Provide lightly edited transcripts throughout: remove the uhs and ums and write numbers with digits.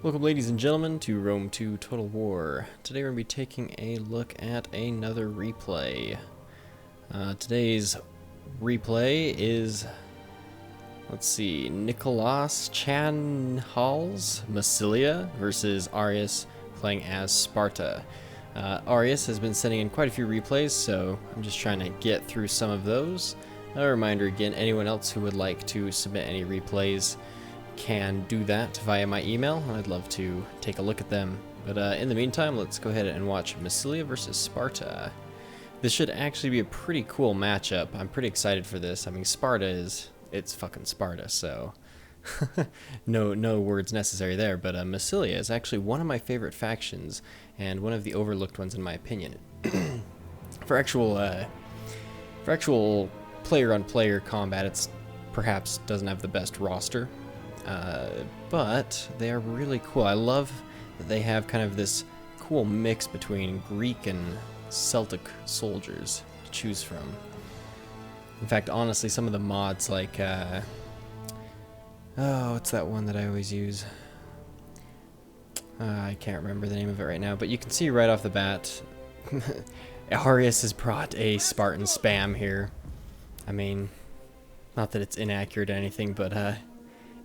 Welcome, ladies and gentlemen, to Rome 2 Total War. Today we're going to be taking a look at another replay. Today's replay is, let's see, Nicholas Chanhal's Massilia versus Arius playing as Sparta. Arius has been sending in quite a few replays, so I'm just trying to get through some of those. A reminder again, anyone else who would like to submit any replays can do that via my email. I'd love to take a look at them. But in the meantime, let's go ahead and watch Massilia versus Sparta. This should actually be a pretty cool matchup. I'm pretty excited for this. I mean, it's fucking Sparta, so no words necessary there. But Massilia is actually one of my favorite factions and one of the overlooked ones in my opinion. For actual player-on-player combat, it's perhaps doesn't have the best roster. But they are really cool. I love that they have kind of this cool mix between Greek and Celtic soldiers to choose from. In fact, honestly, some of the mods like, what's that one that I always use? I can't remember the name of it right now, but you can see right off the bat, Arius has brought a Spartan spam here. I mean, not that it's inaccurate or anything, but,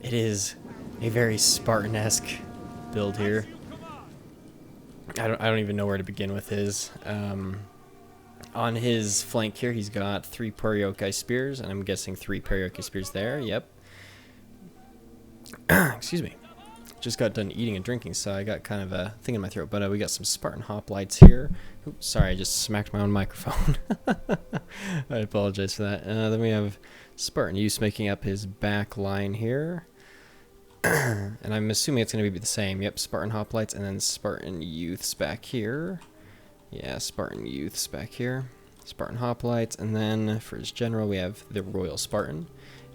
it is a very Spartan-esque build here. I don't even know where to begin with his. On his flank here, he's got 3 Perioci spears, and I'm guessing 3 Perioci spears there. Yep. Excuse me. Just got done eating and drinking, so I got kind of a thing in my throat. But we got some Spartan hoplites here. Oops, sorry, I just smacked my own microphone. I apologize for that. Then we have Spartan Youth making up his back line here. And I'm assuming it's going to be the same. Yep, Spartan hoplites and then Spartan Youths back here. Yeah, Spartan Youths back here. Spartan hoplites, and then for his general we have the Royal Spartan.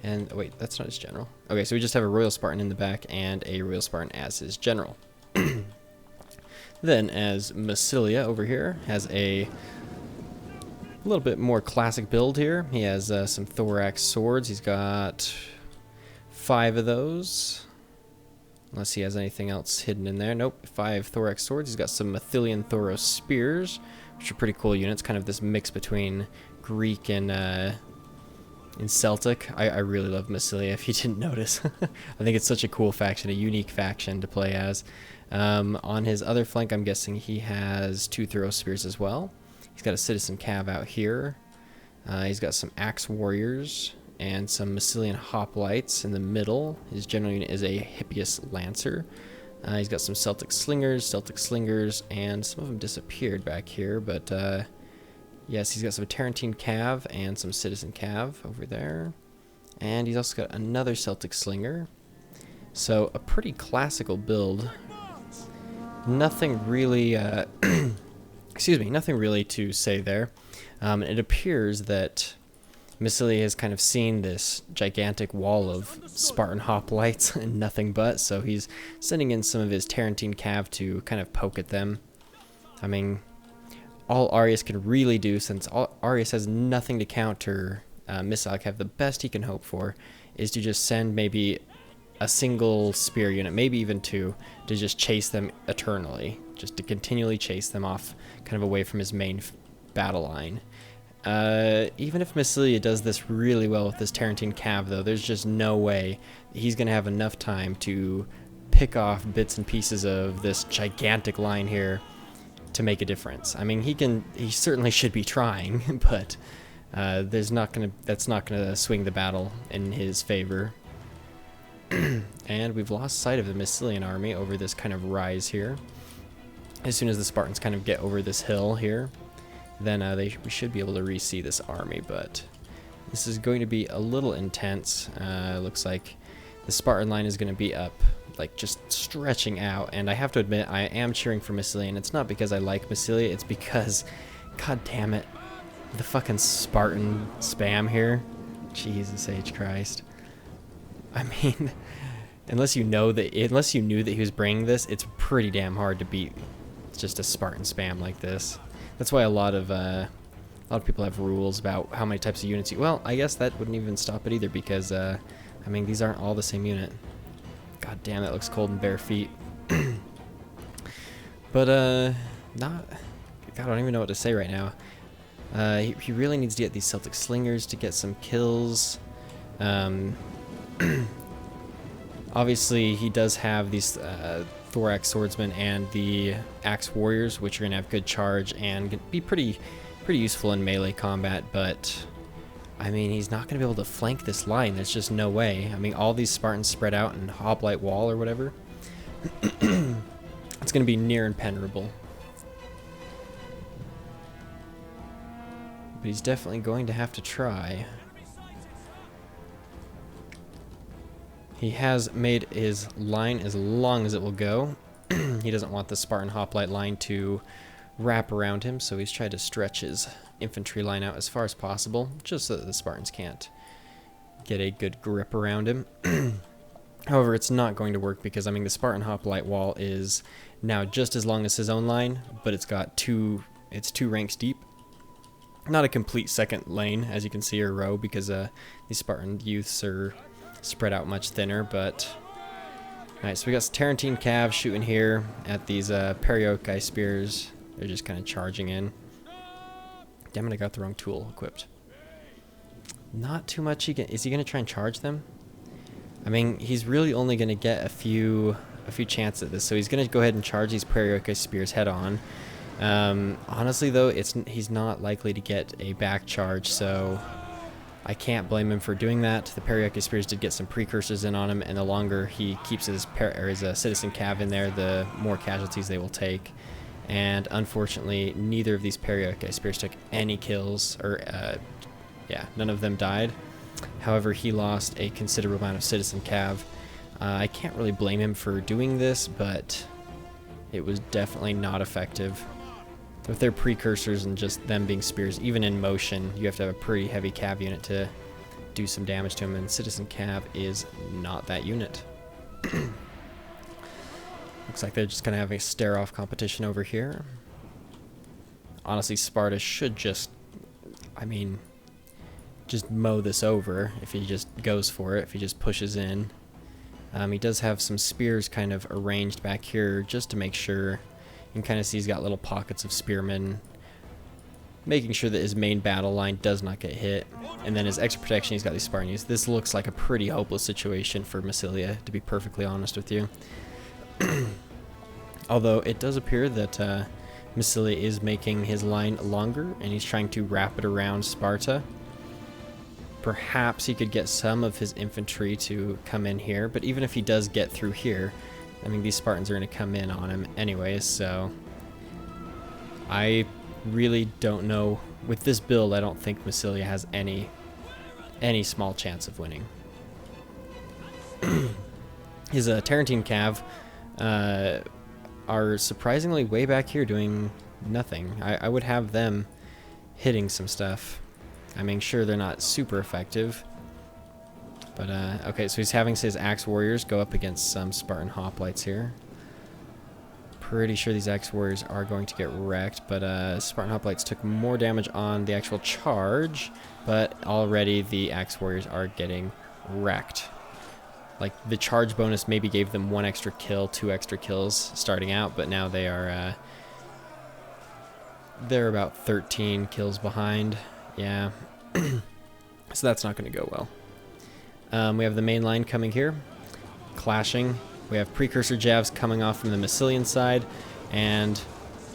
And oh, wait, that's not his general. Okay, so we just have a Royal Spartan in the back and a Royal Spartan as his general. Then as Massilia over here has a little bit more classic build here. He has some thorax swords. He's got 5 of those. Unless he has anything else hidden in there. Nope, 5 thorax swords. He's got some Mathilian Thoros spears, which are pretty cool units. Kind of this mix between Greek and Celtic. I really love Massilia, if you didn't notice. I think it's such a cool faction, a unique faction to play as. On his other flank, I'm guessing he has 2 Thoros spears as well. He's got a Citizen Cav out here. He's got some Axe Warriors and some Massilian hoplites in the middle. His general unit is a Hippias Lancer. He's got some Celtic Slingers, and some of them disappeared back here, but yes, he's got some Tarentine Cav and some Citizen Cav over there. And he's also got another Celtic Slinger. So a pretty classical build. Nothing really, excuse me, nothing really to say there. It appears that Massilia has kind of seen this gigantic wall of Spartan hoplites and nothing but, so he's sending in some of his Tarentine Cav to kind of poke at them. I mean, all Arius can really do, since Arius has nothing to counter Massilia, the best he can hope for is to just send maybe a single spear unit, maybe even 2, to just chase them eternally, just to continually chase them off kind of away from his main battle line. Even if Massilia does this really well with this Tarentine Cav, though, there's just no way he's going to have enough time to pick off bits and pieces of this gigantic line here to make a difference. I mean, he certainly should be trying, but that's not gonna swing the battle in his favor. And we've lost sight of the Massilian army over this kind of rise here. As soon as the Spartans kind of get over this hill here, then we should be able to re-see this army, but this is going to be a little intense. Looks like the Spartan line is going to be up, like just stretching out, and I have to admit I am cheering for Massilia, and it's not because I like Massilia, it's because, god damn it, the fucking Spartan spam here. Jesus H. Christ. I mean, unless you knew that he was bringing this, it's pretty damn hard to beat just a Spartan spam like this. That's why a lot of people have rules about how many types of units you... Well, I guess that wouldn't even stop it either, because, I mean, these aren't all the same unit. God damn, that looks cold and bare feet. But, not... God, I don't even know what to say right now. He really needs to get these Celtic Slingers to get some kills. Obviously, he does have these Thorax Swordsmen and the Axe Warriors, which are going to have good charge and be pretty useful in melee combat, but... I mean, he's not going to be able to flank this line. There's just no way. I mean, all these Spartans spread out in Hoplite Wall or whatever. It's going to be near impenetrable. But he's definitely going to have to try. He has made his line as long as it will go. He doesn't want the Spartan Hoplite line to wrap around him, so he's tried to stretch his infantry line out as far as possible, just so that the Spartans can't get a good grip around him. However, it's not going to work because, I mean, the Spartan Hoplite Wall is now just as long as his own line, but it's two ranks deep. Not a complete second lane, as you can see, or row, because these Spartan youths are spread out much thinner, but... Alright, so we got some Tarentine Cav shooting here at these Perioci spears. They're just kind of charging in. Damn it, I got the wrong tool equipped. Not too much. Is he going to try and charge them? I mean, he's really only going to get a few chances at this, so he's going to go ahead and charge these Perioci spears head on. Honestly, though, he's not likely to get a back charge, so I can't blame him for doing that. The Perioci spears did get some precursors in on him, and the longer he keeps his citizen cav in there, the more casualties they will take. And unfortunately, neither of these Perioci spears took any kills, or yeah, none of them died. However, he lost a considerable amount of citizen cav. I can't really blame him for doing this, but it was definitely not effective. With their precursors and just them being spears, even in motion, you have to have a pretty heavy cav unit to do some damage to him, and citizen cav is not that unit. Looks like they're just going to have a stare-off competition over here. Honestly, Sparta should just, I mean, just mow this over if he just goes for it, if he just pushes in. He does have some spears kind of arranged back here just to make sure. You can kind of see he's got little pockets of spearmen, making sure that his main battle line does not get hit. And then his extra protection, he's got these Spartans. This looks like a pretty hopeless situation for Massilia, to be perfectly honest with you. Although it does appear that Massilia is making his line longer, and he's trying to wrap it around Sparta. Perhaps he could get some of his infantry to come in here, but even if he does get through here, I mean, these Spartans are going to come in on him anyways, so I really don't know. With this build, I don't think Massilia has any small chance of winning. His Tarentine Cav are surprisingly way back here doing nothing. I would have them hitting some stuff. I mean, sure, they're not super effective. But, okay, so he's having his Axe Warriors go up against some Spartan Hoplites here. Pretty sure these Axe Warriors are going to get wrecked, but Spartan Hoplites took more damage on the actual charge, but already the Axe Warriors are getting wrecked. Like, the charge bonus maybe gave them 1 extra kill, 2 extra kills starting out, but now they are, they're about 13 kills behind. Yeah. So that's not going to go well. We have the main line coming here, clashing. We have precursor javs coming off from the Massilian side, and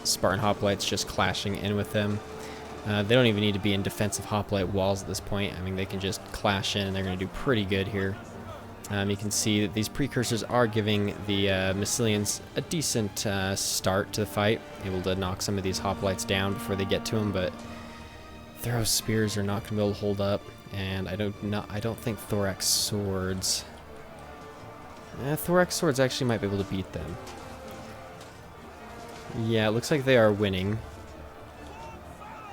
Spartan Hoplites just clashing in with them. They don't even need to be in defensive hoplite walls at this point. I mean, they can just clash in, and they're going to do pretty good here. You can see that these precursors are giving the Massilians a decent start to the fight, able to knock some of these hoplites down before they get to them, but Throw spears are not going to be able to hold up, and I don't think Thorax swords. Thorax swords actually might be able to beat them. Yeah, it looks like they are winning,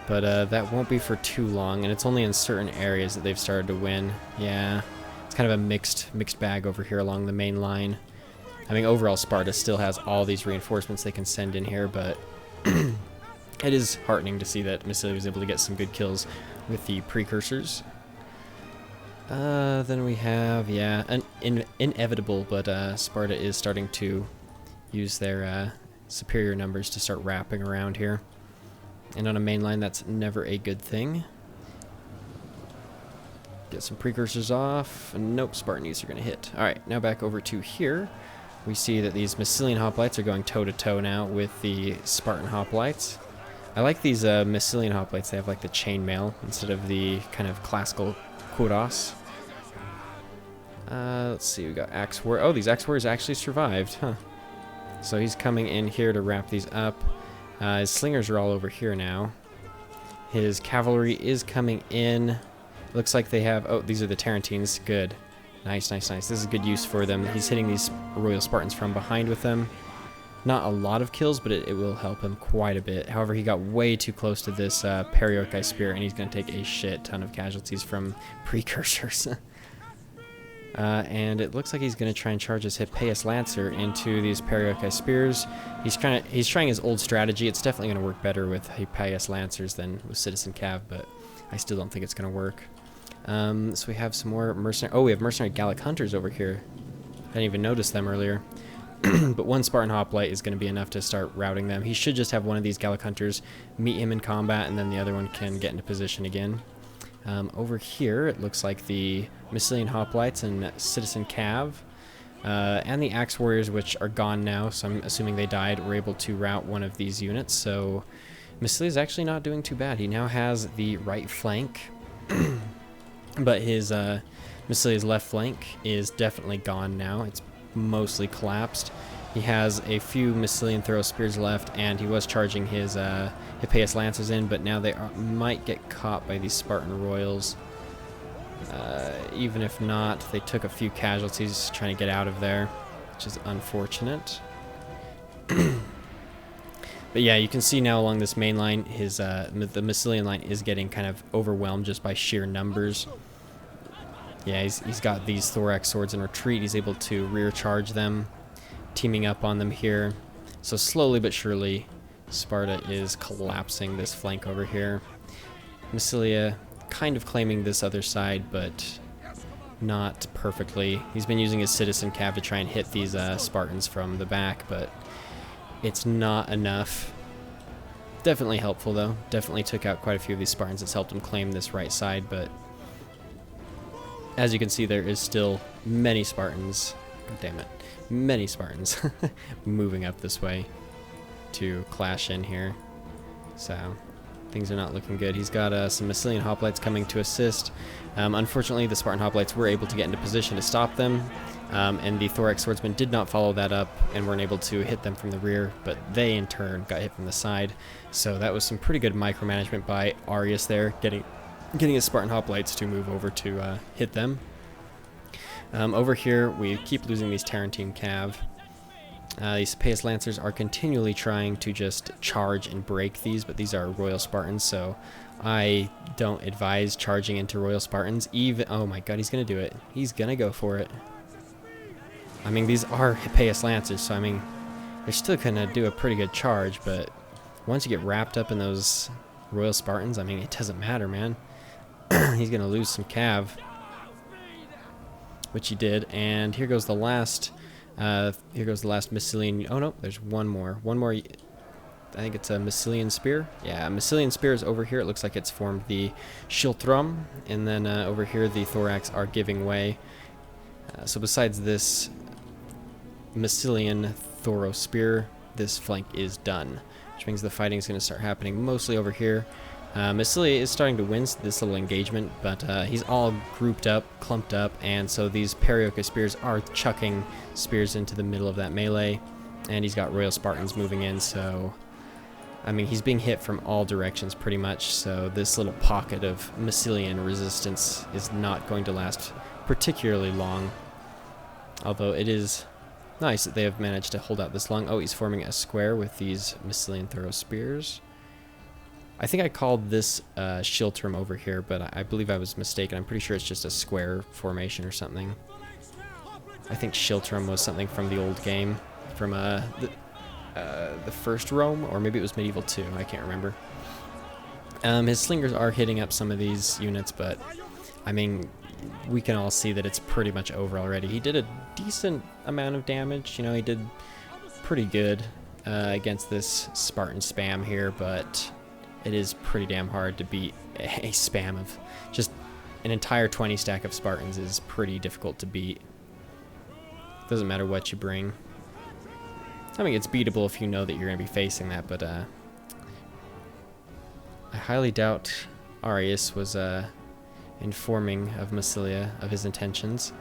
but that won't be for too long, and it's only in certain areas that they've started to win. Yeah, it's kind of a mixed bag over here along the main line. I mean, overall, Sparta still has all these reinforcements they can send in here, but it is heartening to see that Massilia was able to get some good kills with the precursors. Then we have, yeah, an inevitable, but Sparta is starting to use their superior numbers to start wrapping around here. And on a main line, that's never a good thing. Get some precursors off. Nope, Spartans are going to hit. Alright, now back over to here. We see that these Massilian hoplites are going toe-to-toe now with the Spartan hoplites. I like these Massilian hoplites. They have like the chainmail instead of the kind of classical kudos. Let's see, we got Axe Warrior. Oh, these Axe Warriors actually survived, huh? So he's coming in here to wrap these up. His slingers are all over here now. His cavalry is coming in. Looks like they have... Oh, these are the Tarentines. Good. Nice, nice, nice. This is good use for them. He's hitting these Royal Spartans from behind with them. Not a lot of kills, but it will help him quite a bit. However, he got way too close to this Perioci Spear, and he's going to take a shit ton of casualties from precursors. And it looks like he's going to try and charge his Hippeus Lancer into these Perioci Spears. He's trying his old strategy. It's definitely going to work better with Hippeus Lancers than with Citizen Cav, but I still don't think it's going to work. So we have some more mercenary... Oh, we have mercenary Gallic Hunters over here. I didn't even notice them earlier. But one Spartan Hoplite is going to be enough to start routing them. He should just have one of these Gallic Hunters meet him in combat, and then the other one can get into position again. Over here, it looks like the Massilian Hoplites and Citizen Cav, and the Axe Warriors, which are gone now, so I'm assuming they died, were able to rout one of these units. So Massilia is actually not doing too bad. He now has the right flank, but his Massilia's left flank is definitely gone now. It's mostly collapsed. He has a few Massilian throw spears left, and he was charging his Hippeus Lancers in, but now they might get caught by these Spartan Royals. Even if not, they took a few casualties trying to get out of there, which is unfortunate. But yeah, you can see now along this main line, the Massilian line is getting kind of overwhelmed just by sheer numbers. Yeah, he's got these thorax swords in retreat. He's able to rear charge them, teaming up on them here. So slowly but surely, Sparta is collapsing this flank over here. Massilia kind of claiming this other side, but not perfectly. He's been using his Citizen Cav to try and hit these Spartans from the back, but it's not enough. Definitely helpful, though. Definitely took out quite a few of these Spartans. It's helped him claim this right side, but as you can see, there is still many Spartans. God damn it. Many Spartans moving up this way to clash in here. So things are not looking good. He's got some Massilian Hoplites coming to assist. Unfortunately, the Spartan Hoplites were able to get into position to stop them, and the Thorax Swordsmen did not follow that up and weren't able to hit them from the rear, but they in turn got hit from the side. So that was some pretty good micromanagement by Arius there, getting his Spartan Hoplites to move over to hit them. Over here, we keep losing these Tarentine Cav. These Hippeus Lancers are continually trying to just charge and break these, but these are Royal Spartans, so I don't advise charging into Royal Spartans. Oh my god, he's going to do it. He's going to go for it. I mean, these are Hippeus Lancers, so I mean, they're still going to do a pretty good charge, but once you get wrapped up in those Royal Spartans, I mean, it doesn't matter, man. He's going to lose some Cav, which he did, and here goes the last Massilian. Oh no, there's one more. I think it's a Massilian Spear. Yeah, Massilian Spear is over here. It looks like it's formed the Schiltrum, and then over here the Thorax are giving way. So besides this Massilian Thoro Spear, this flank is done, which means the fighting is going to start happening mostly over here. Massilia is starting to win this little engagement, but he's all grouped up, clumped up, and so these Perioci Spears are chucking spears into the middle of that melee, and he's got Royal Spartans moving in, so I mean, he's being hit from all directions pretty much, so this little pocket of Massilian resistance is not going to last particularly long, although it is nice that they have managed to hold out this long. Oh, he's forming a square with these Massilian Thoro Spears. I think I called this Schiltrum over here, but I believe I was mistaken. I'm pretty sure it's just a square formation or something. I think Schiltrum was something from the old game, from the first Rome, or maybe it was Medieval 2, I can't remember. His slingers are hitting up some of these units, but I mean, we can all see that it's pretty much over already. He did a decent amount of damage, you know, he did pretty good against this Spartan spam here, but it is pretty damn hard to beat a spam of just an entire 20 stack of Spartans is pretty difficult to beat. Doesn't matter what you bring. I mean, it's beatable if you know that you're going to be facing that, but I highly doubt Arius was informing of Massilia of his intentions.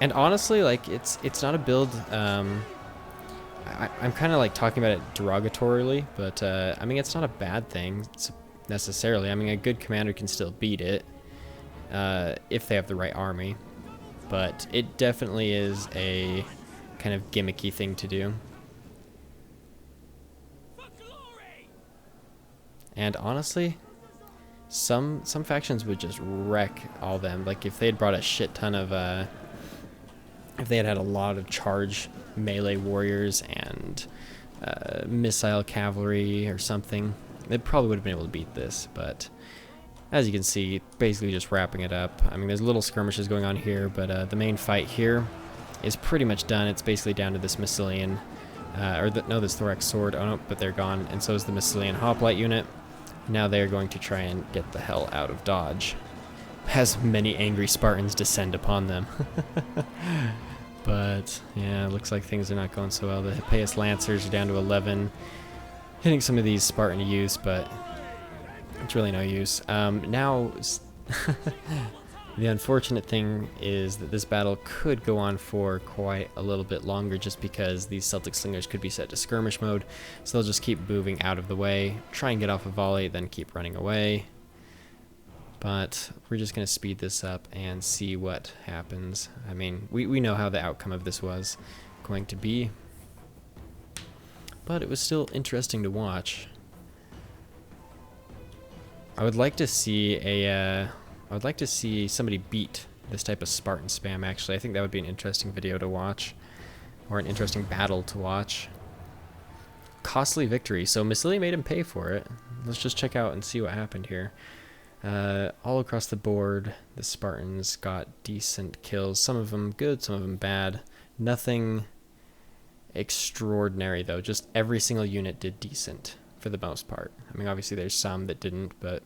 And honestly, like, it's not a build, I'm kind of like talking about it derogatorily, but I mean, it's not a bad thing necessarily. I mean, a good commander can still beat it if they have the right army, but it definitely is a kind of gimmicky thing to do. And honestly, some factions would just wreck all them. Like if they had brought a shit ton of if they had a lot of charge melee warriors and missile cavalry or something, they probably would have been able to beat this. But as you can see, basically just wrapping it up. I mean, there's little skirmishes going on here, but the main fight here is pretty much done. It's basically down to this Massilian, this Thorax sword. Oh no, but they're gone, and so is the Massilian hoplite unit. Now they're going to try and get the hell out of dodge, as many angry Spartans descend upon them. But yeah, it looks like things are not going so well. The Hippeus Lancers are down to 11, hitting some of these Spartan youths, but it's really no use. Now, the unfortunate thing is that this battle could go on for quite a little bit longer just because these Celtic Slingers could be set to skirmish mode, so they'll just keep moving out of the way, try and get off a volley, then keep running away. But we're just going to speed this up and see what happens. I mean, we know how the outcome of this was going to be, but it was still interesting to watch. I would like to see somebody beat this type of Spartan spam, actually. I think that would be an interesting video to watch, or an interesting battle to watch. Costly victory. So Massilia made him pay for it. Let's just check out and see what happened here. All across the board, the Spartans got decent kills. Some of them good, some of them bad. Nothing extraordinary, though. Just every single unit did decent, for the most part. I mean, obviously there's some that didn't, but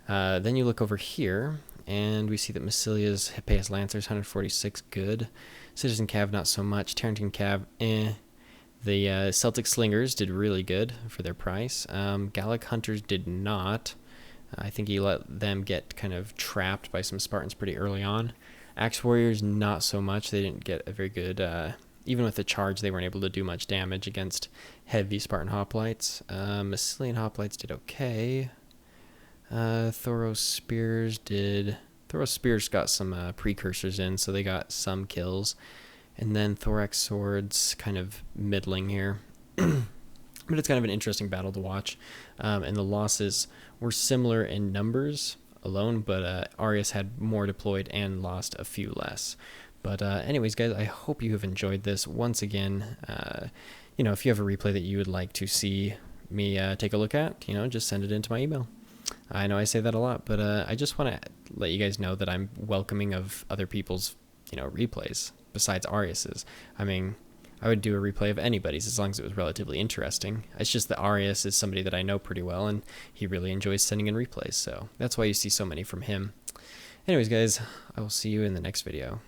then you look over here, and we see that Massilia's Hippeus Lancers, 146, good. Citizen Cav, not so much. Tarentine Cav, eh. The Celtic Slingers did really good for their price. Gallic Hunters did not. I think he let them get kind of trapped by some Spartans pretty early on. Axe Warriors, not so much. They didn't get a very good... even with the charge, they weren't able to do much damage against heavy Spartan hoplites. Massilian hoplites did okay. Thoros Spears got some precursors in, so they got some kills. And then Thorax Swords, kind of middling here. But it's kind of an interesting battle to watch. And the losses were similar in numbers alone, but Arius had more deployed and lost a few less. But anyways, guys, I hope you have enjoyed this. Once again, you know, if you have a replay that you would like to see me take a look at, you know, just send it into my email. I know I say that a lot, but I just want to let you guys know that I'm welcoming of other people's, you know, replays besides Arius's. I mean, I would do a replay of anybody's as long as it was relatively interesting. It's just that Arius is somebody that I know pretty well, and he really enjoys sending in replays, so that's why you see so many from him. Anyways, guys, I will see you in the next video.